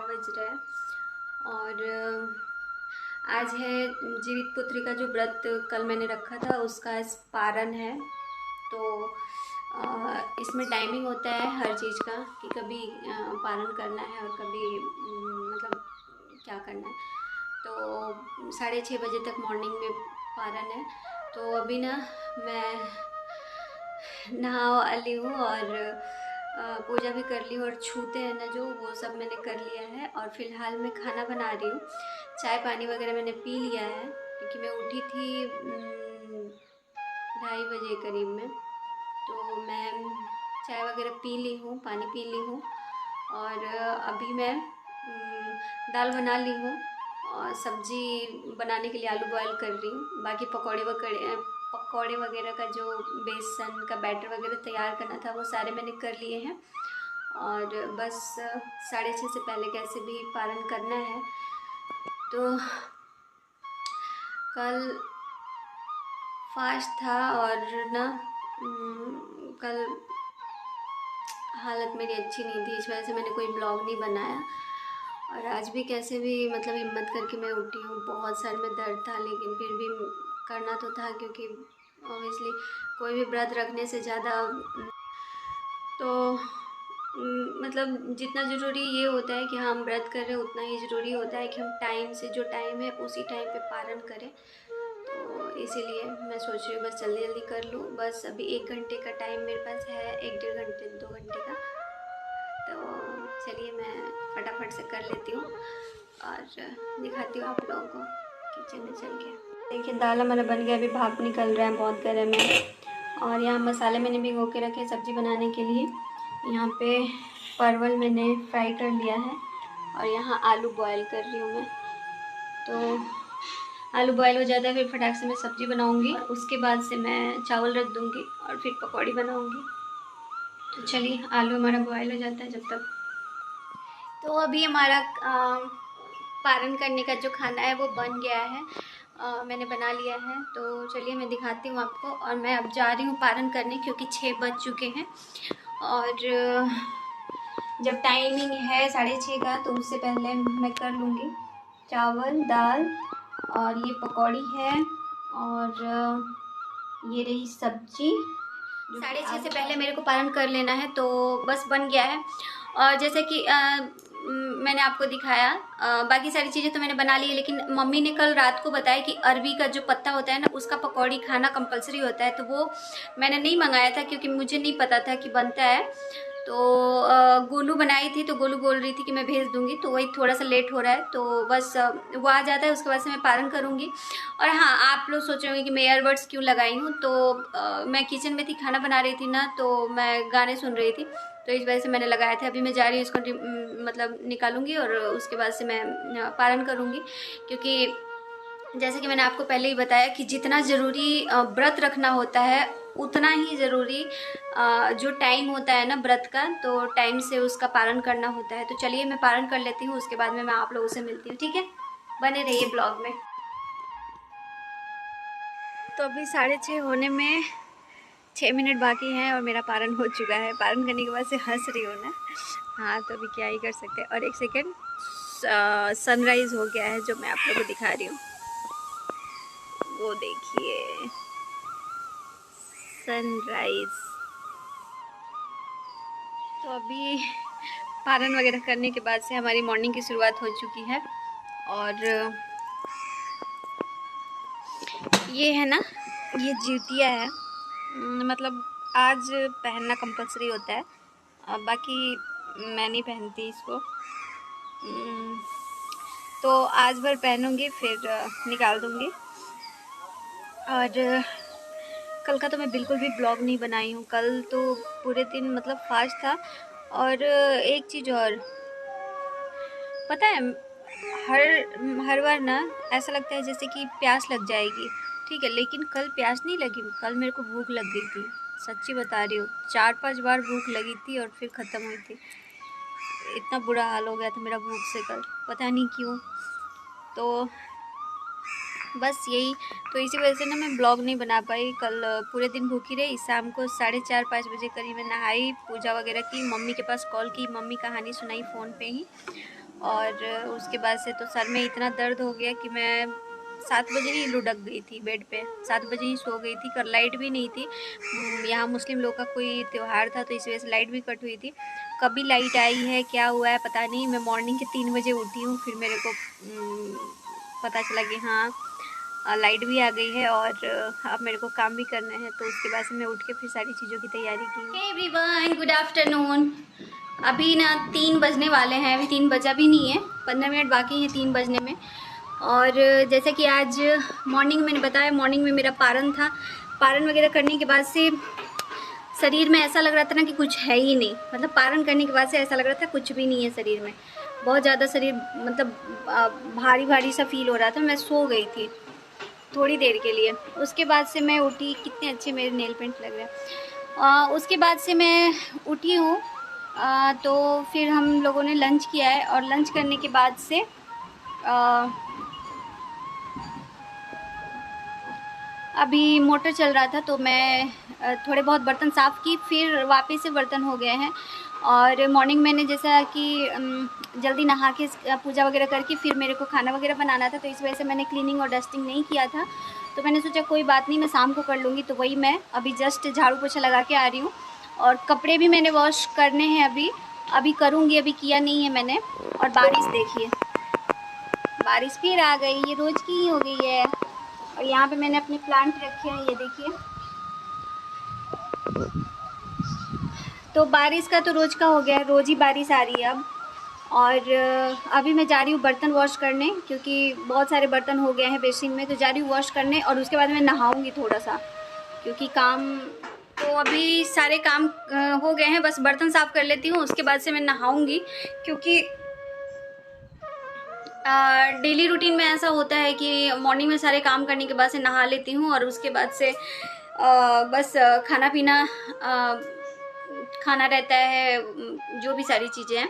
4 बज रहे हैं। और आज है जीवित पुत्री का जो व्रत कल मैंने रखा था उसका आज पारण है। तो इसमें टाइमिंग होता है हर चीज़ का कि कभी पारण करना है और कभी मतलब क्या करना है। तो 6:30 बजे तक मॉर्निंग में पारण है। तो अभी ना मैं नहा ली हूँ और पूजा भी कर ली हूँ और छूते हैं ना जो वो सब मैंने कर लिया है। और फिलहाल मैं खाना बना रही हूँ। चाय पानी वगैरह मैंने पी लिया है क्योंकि मैं उठी थी 2:30 बजे करीब में। तो मैं चाय वगैरह पी ली हूँ, पानी पी ली हूँ और अभी मैं दाल बना ली हूँ और सब्ज़ी बनाने के लिए आलू बॉयल कर रही हूँ। बाकी पकौड़े वगैरह का जो बेसन का बैटर वगैरह तैयार करना था वो सारे मैंने कर लिए हैं। और बस 6:30 से पहले कैसे भी पारण करना है। तो कल फास्ट था और ना कल हालत मेरी अच्छी नहीं थी, इस वजह से मैंने कोई ब्लॉग नहीं बनाया। और आज भी कैसे भी मतलब हिम्मत करके मैं उठी हूँ। बहुत सर में दर्द था लेकिन फिर भी करना तो था क्योंकि ऑब्वियसली कोई भी व्रत रखने से ज़्यादा तो मतलब जितना ज़रूरी ये होता है कि हम व्रत कर रहे हैं उतना ही ज़रूरी होता है कि हम टाइम से जो टाइम है उसी टाइम पे पारण करें। तो इसीलिए मैं सोच रही हूँ बस जल्दी जल्दी कर लूँ। बस अभी 1 घंटे का टाइम मेरे पास है, 1 डेढ़ घंटे 2 घंटे का। तो चलिए मैं फटाफट से कर लेती हूँ और दिखाती हूँ आप लोगों को किचन में चल के। देखिए दाल हमारा बन गया, अभी भाप निकल रहा है, बहुत गर्म है। और यहाँ मसाले मैंने भिगो के रखे सब्ज़ी बनाने के लिए। यहाँ पे परवल मैंने फ्राई कर लिया है और यहाँ आलू बॉयल कर रही हूँ मैं। तो आलू बॉयल हो जाता है फिर फटाक से मैं सब्ज़ी बनाऊँगी, उसके बाद से मैं चावल रख दूँगी और फिर पकौड़ी बनाऊँगी। तो चलिए आलू हमारा बॉयल हो जाता है जब तक। तो अभी हमारा पारण करने का जो खाना है वो बन गया है। मैंने बना लिया है। तो चलिए मैं दिखाती हूँ आपको। और मैं अब जा रही हूँ पारण करने क्योंकि 6 बज चुके हैं। और जब टाइमिंग है 6:30 का तो उससे पहले मैं कर लूँगी चावल दाल। और ये पकौड़ी है और ये रही सब्जी। 6:30 से पहले मेरे को पारण कर लेना है। तो बस बन गया है। और जैसे कि मैंने आपको दिखाया बाकी सारी चीज़ें तो मैंने बना ली है, लेकिन मम्मी ने कल रात को बताया कि अरबी का जो पत्ता होता है ना उसका पकौड़ी खाना कंपलसरी होता है। तो वो मैंने नहीं मंगाया था क्योंकि मुझे नहीं पता था कि बनता है। तो गोलू बनाई थी तो गोलू बोल रही थी कि मैं भेज दूंगी, तो वही थोड़ा सा लेट हो रहा है। तो बस वो आ जाता है उसके बाद से मैं पारण करूंगी। और हाँ, आप लोग सोच रहे होंगे कि मैं ईयरबड्स क्यों लगाई हूँ। तो मैं किचन में थी, खाना बना रही थी ना, तो मैं गाने सुन रही थी, तो इस वजह से मैंने लगाया था। अभी मैं जा रही हूँ इसको मतलब निकालूंगी और उसके बाद से मैं पारण करूँगी। क्योंकि जैसे कि मैंने आपको पहले ही बताया कि जितना ज़रूरी व्रत रखना होता है उतना ही ज़रूरी जो टाइम होता है ना व्रत का, तो टाइम से उसका पालन करना होता है। तो चलिए मैं पालन कर लेती हूँ, उसके बाद में मैं आप लोगों से मिलती हूँ, ठीक है? बने रहिए ब्लॉग में। तो अभी 6:30 होने में 6 मिनट बाकी हैं और मेरा पारण हो चुका है। पारण करने के बाद से हंस रही हूँ ना। हाँ, तो अभी क्या ही कर सकते हैं। और एक सेकेंड, सनराइज़ हो गया है जो मैं आप लोगों को दिखा रही हूँ, वो देखिए सनराइज़। तो अभी पारण वगैरह करने के बाद से हमारी मॉर्निंग की शुरुआत हो चुकी है। और ये है ना, ये जितिया है, मतलब आज पहनना कंपलसरी होता है। बाकी मैं नहीं पहनती इसको। तो आज भर पहनूंगी फिर निकाल दूंगी। और कल का तो मैं बिल्कुल भी ब्लॉग नहीं बनाई हूँ। कल तो पूरे दिन मतलब फास्ट था। और एक चीज़ और पता है, हर बार ना ऐसा लगता है जैसे कि प्यास लग जाएगी, ठीक है, लेकिन कल प्यास नहीं लगी। कल मेरे को भूख लग गई थी, सच्ची बता रही हूँ। 4-5 बार भूख लगी थी और फिर ख़त्म हुई थी। इतना बुरा हाल हो गया था मेरा भूख से कल, पता नहीं क्यों। तो बस यही, तो इसी वजह से ना मैं ब्लॉग नहीं बना पाई। कल पूरे दिन भूखी रही। शाम को 4:30-5 बजे करीब मैं नहाई, पूजा वगैरह की, मम्मी के पास कॉल की, मम्मी कहानी सुनाई फ़ोन पे ही। और उसके बाद से तो सर में इतना दर्द हो गया कि मैं 7 बजे ही लुढ़क गई थी बेड पे, 7 बजे ही सो गई थी। कर लाइट भी नहीं थी, यहाँ मुस्लिम लोग का कोई त्यौहार था तो इस वजह से लाइट भी कट हुई थी। कभी लाइट आई है क्या हुआ है पता नहीं। मैं मॉर्निंग के 3 बजे उठी हूँ, फिर मेरे को पता चला कि हाँ लाइट भी आ गई है और अब मेरे को काम भी करना है। तो उसके बाद से मैं उठ के फिर सारी चीज़ों की तैयारी की। Hey everyone, good afternoon. अभी ना 3 बजने वाले हैं, अभी 3 बजा भी नहीं है, 15 मिनट बाकी हैं 3 बजने में। और जैसे कि आज मॉर्निंग मैंने बताया, मॉर्निंग में मेरा पारण था। पारण वगैरह करने के बाद से शरीर में ऐसा लग रहा था ना कि कुछ है ही नहीं, मतलब पारण करने के बाद से ऐसा लग रहा था कुछ भी नहीं है शरीर में। बहुत ज़्यादा शरीर मतलब भारी भारी सा फील हो रहा था। मैं सो गई थी थोड़ी देर के लिए, उसके बाद से मैं उठी। कितने अच्छे मेरे नेल पेंट लग रहे हैं। उसके बाद से मैं उठी हूँ, तो फिर हम लोगों ने लंच किया है और लंच करने के बाद से अभी मोटर चल रहा था तो मैं थोड़े बहुत बर्तन साफ़ की, फिर वापस से बर्तन हो गए हैं। और मॉर्निंग मैंने जैसा कि जल्दी नहा के पूजा वगैरह करके फिर मेरे को खाना वगैरह बनाना था, तो इस वजह से मैंने क्लीनिंग और डस्टिंग नहीं किया था। तो मैंने सोचा कोई बात नहीं, मैं शाम को कर लूँगी। तो वही मैं अभी जस्ट झाड़ू पोछा लगा के आ रही हूँ। और कपड़े भी मैंने वॉश करने हैं, अभी करूँगी, अभी किया नहीं है मैंने। और बारिश देखिए, बारिश फिर आ गई, ये रोज़ की ही हो गई है। और यहाँ पे मैंने अपने प्लांट रखे हैं, ये देखिए। तो बारिश का तो रोज़ का हो गया, रोज़ ही बारिश आ रही है अब। और अभी मैं जा रही हूँ बर्तन वॉश करने, क्योंकि बहुत सारे बर्तन हो गए हैं बेसिन में, तो जा रही हूँ वॉश करने। और उसके बाद मैं नहाऊँगी थोड़ा सा, क्योंकि काम तो अभी सारे काम हो गए हैं, बस बर्तन साफ़ कर लेती हूँ, उसके बाद से मैं नहाऊँगी। क्योंकि डेली रूटीन में ऐसा होता है कि मॉर्निंग में सारे काम करने के बाद से नहा लेती हूँ और उसके बाद से बस खाना पीना खाना रहता है, जो भी सारी चीज़ें हैं।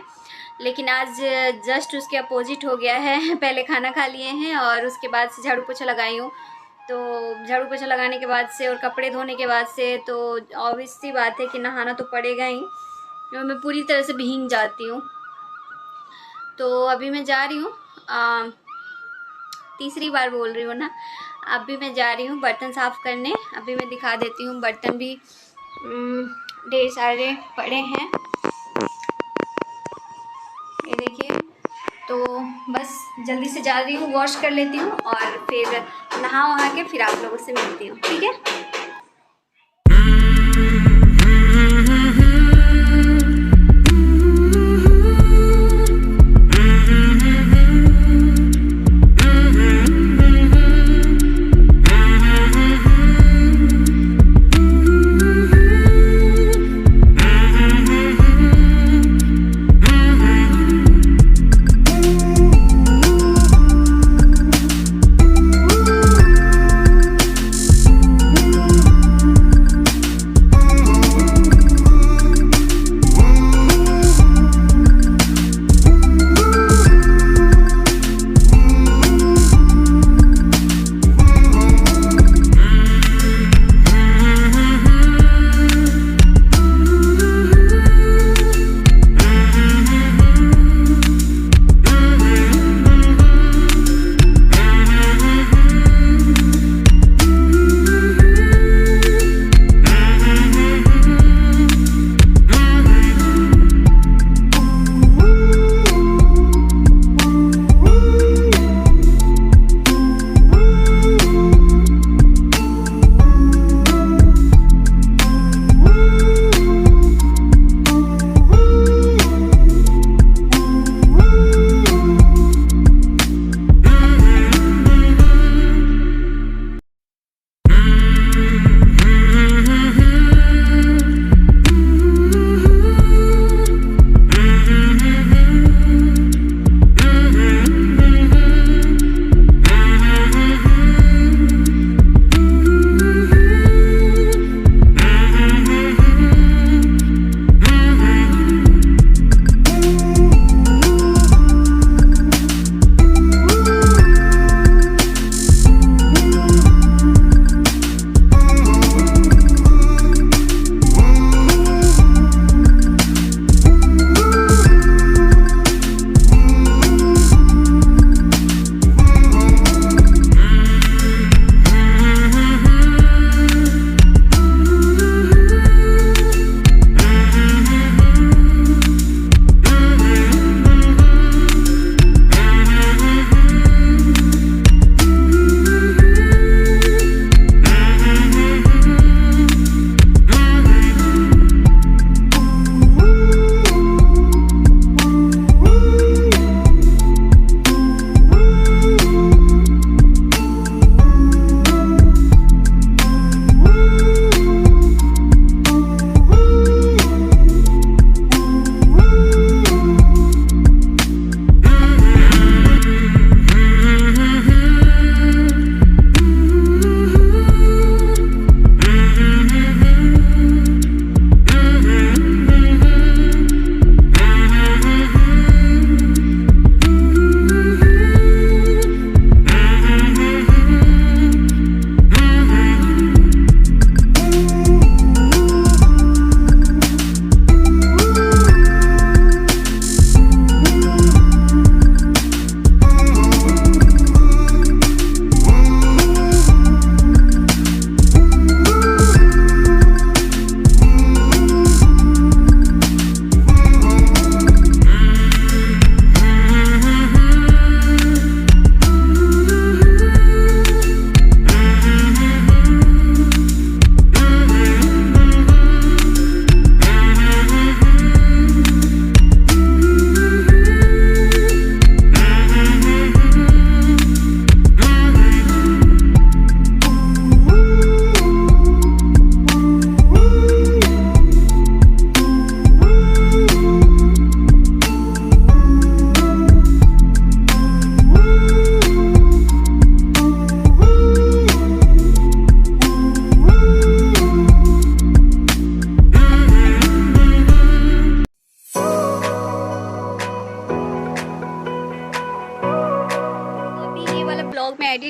लेकिन आज जस्ट उसके अपोजिट हो गया है। पहले खाना खा लिए हैं और उसके बाद से झाड़ू पोछा लगाई हूँ। तो झाड़ू पोछा लगाने के बाद से और कपड़े धोने के बाद से तो ऑब्वियस सी बात है कि नहाना तो पड़ेगा ही। मैं पूरी तरह से भीग जाती हूँ। तो अभी मैं जा रही हूँ, तीसरी बार बोल रही हूँ ना, अभी मैं जा रही हूँ बर्तन साफ़ करने। अभी मैं दिखा देती हूँ, बर्तन भी ढेर सारे पड़े हैं, ये देखिए। तो बस जल्दी से जा रही हूँ, वॉश कर लेती हूँ और फिर नहा वहा के फिर आप लोगों से मिलती हूँ, ठीक है।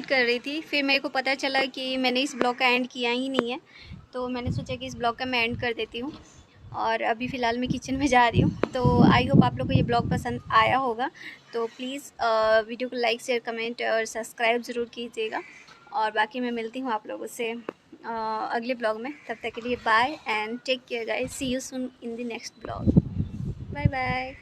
एडिट कर रही थी, फिर मेरे को पता चला कि मैंने इस ब्लॉग का एंड किया ही नहीं है, तो मैंने सोचा कि इस ब्लॉग का मैं एंड कर देती हूँ। और अभी फ़िलहाल मैं किचन में जा रही हूँ। तो आई होप आप लोग को ये ब्लॉग पसंद आया होगा। तो प्लीज़ वीडियो को लाइक शेयर कमेंट और सब्सक्राइब ज़रूर कीजिएगा। और बाकी मैं मिलती हूँ आप लोगों से अगले ब्लॉग में। तब तक के लिए bye and take care guys, see you soon in the next blog. Bye bye.